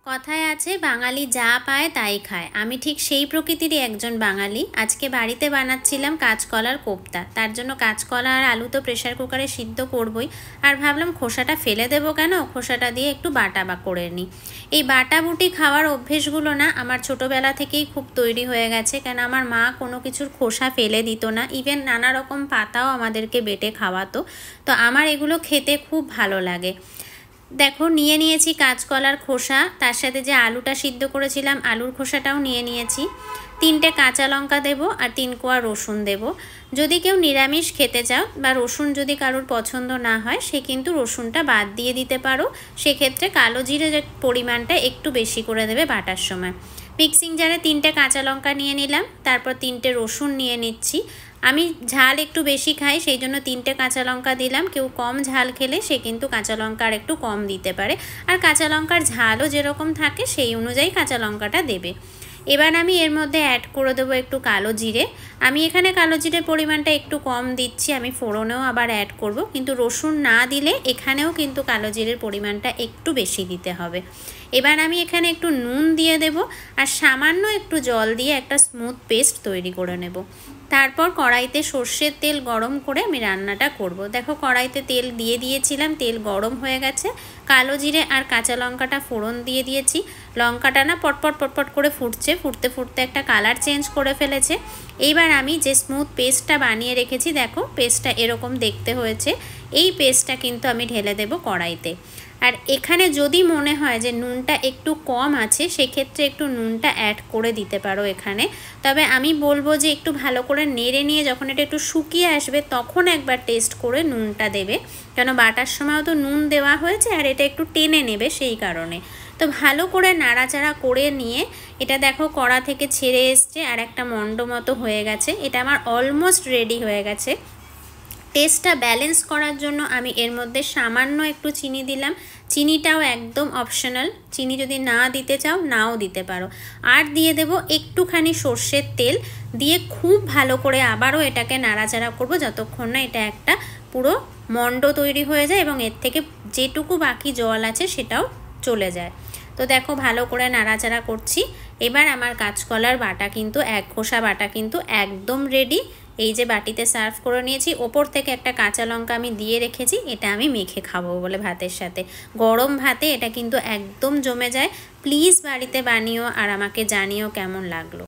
কথায় আছে বাঙালি যা পায় তাই খায়। আমি ঠিক সেই প্রকৃতিরই একজন বাঙালি। আজকে বাড়িতে বানাচ্ছিলাম কাঁচকলার কোপ্তা। তার জন্য কাঁচকলা আর আলু তো প্রেশার কুকারে সিদ্ধ করবই, আর ভাবলাম খোসাটা ফেলে দেবো কেন, খোসাটা দিয়ে একটু বাটা করে নিই। এই বাটা বুটি খাওয়ার অভ্যেসগুলো না আমার ছোটোবেলা থেকেই খুব তৈরি হয়ে গেছে, কেন আমার মা কোনো কিছুর খোসা ফেলে দিত না, ইভেন নানা রকম পাতাও আমাদেরকে বেটে খাওয়াতো। তো আমার এগুলো খেতে খুব ভালো লাগে। দেখো নিয়ে নিয়েছি কাঁচকলার খোসা, তার সাথে যে আলুটা সিদ্ধ করেছিলাম আলুর খোসাটাও নিয়ে নিয়েছি। 3টে কাঁচা লঙ্কা দেবো আর 3 কোয়া রসুন দেবো। যদি কেউ নিরামিষ খেতে চাও বা রসুন যদি কারোর পছন্দ না হয় সে কিন্তু রসুনটা বাদ দিয়ে দিতে পারো। সেক্ষেত্রে কালো জিরের পরিমাণটা একটু বেশি করে দেবে বাটার সময়। মিক্সিং জারে 3টে কাঁচা লঙ্কা নিয়ে নিলাম, তারপর 3টে রসুন নিয়ে নিচ্ছি। আমি ঝাল একটু বেশি খাই, সেই জন্য 3টে কাঁচা লঙ্কা দিলাম। কেউ কম ঝাল খেলে সে কিন্তু কাঁচা লঙ্কা আর একটু কম দিতে পারে, আর কাঁচা লঙ্কার ঝালও যেরকম থাকে সেই অনুযায়ী কাঁচা লঙ্কাটা দেবে। এবার আমি এর মধ্যে অ্যাড করে দেবো একটু কালো জিরে। আমি এখানে কালো জিরের পরিমাণটা একটু কম দিচ্ছি, আমি ফোড়নেও আবার অ্যাড করব, কিন্তু রসুন না দিলে এখানেও কিন্তু কালো জিরের পরিমাণটা একটু বেশি দিতে হবে। এবার আমি এখানে একটু নুন দিয়ে দেব আর সামান্য একটু জল দিয়ে একটা স্মুথ পেস্ট তৈরি করে নেব। তারপর কড়াইতে সর্ষের তেল গরম করে আমি রান্নাটা করব। দেখো কড়াইতে তেল দিয়ে দিয়েছিলাম, তেল গরম হয়ে গেছে। কালো জিরে আর কাঁচা লঙ্কাটা ফোড়ন দিয়ে দিয়েছি। লঙ্কাটা না পটপট পটপট করে ফুটছে, ফুটতে ফুটতে একটা কালার চেঞ্জ করে ফেলেছে। এইবার আমি যে স্মুথ পেস্টটা বানিয়ে রেখেছি, দেখো পেস্টটা এরকম দেখতে হয়েছে। এই পেস্টটা কিন্তু আমি ঢেলে দেব কড়াইতে। আর এখানে যদি মনে হয় যে নুনটা একটু কম আছে সেক্ষেত্রে একটু নুনটা অ্যাড করে দিতে পারো এখানে। তবে আমি বলবো যে একটু ভালো করে নেড়ে নিয়ে যখন এটা একটু শুকিয়ে আসবে তখন একবার টেস্ট করে নুনটা দেবে, কেন বাটার সময়ও তো নুন দেওয়া হয়েছে আর এটা একটু টেনে নেবে সেই কারণে। তো ভালো করে নাড়াচাড়া করে নিয়ে এটা দেখো কড়া থেকে ছেড়ে এসছে আর একটা মণ্ড মতো হয়ে গেছে। এটা আমার অলমোস্ট রেডি হয়ে গেছে। টেস্টটা ব্যালেন্স করার জন্য আমি এর মধ্যে সামান্য একটু চিনি দিলাম। চিনিটাও একদম অপশনাল, চিনি যদি না দিতে চাও নাও দিতে পারো। আর দিয়ে দেব একটুখানি সর্ষের তেল, দিয়ে খুব ভালো করে আবারও এটাকে নাড়াচাড়া করব যতক্ষণ না এটা একটা পুরো মণ্ড তৈরি হয়ে যায় এবং এর থেকে যেটুকু বাকি জল আছে সেটাও চলে যায়। তো দেখো ভালো করে নাড়াচাড়া করছি। এবার আমার কাঁচকলার বাটা কিন্তু এক খোসা বাটা কিন্তু একদম রেডি। এই যে বাটিতে সার্ভ করে নিয়েছি, ওপর থেকে একটা কাঁচা লঙ্কা আমি দিয়ে রেখেছি, এটা আমি মেখে খাবো বলে ভাতের সাথে। গরম ভাতে এটা কিন্তু একদম জমে যায়। প্লিজ বাড়িতে বানিও আর আমাকে জানিও কেমন লাগলো।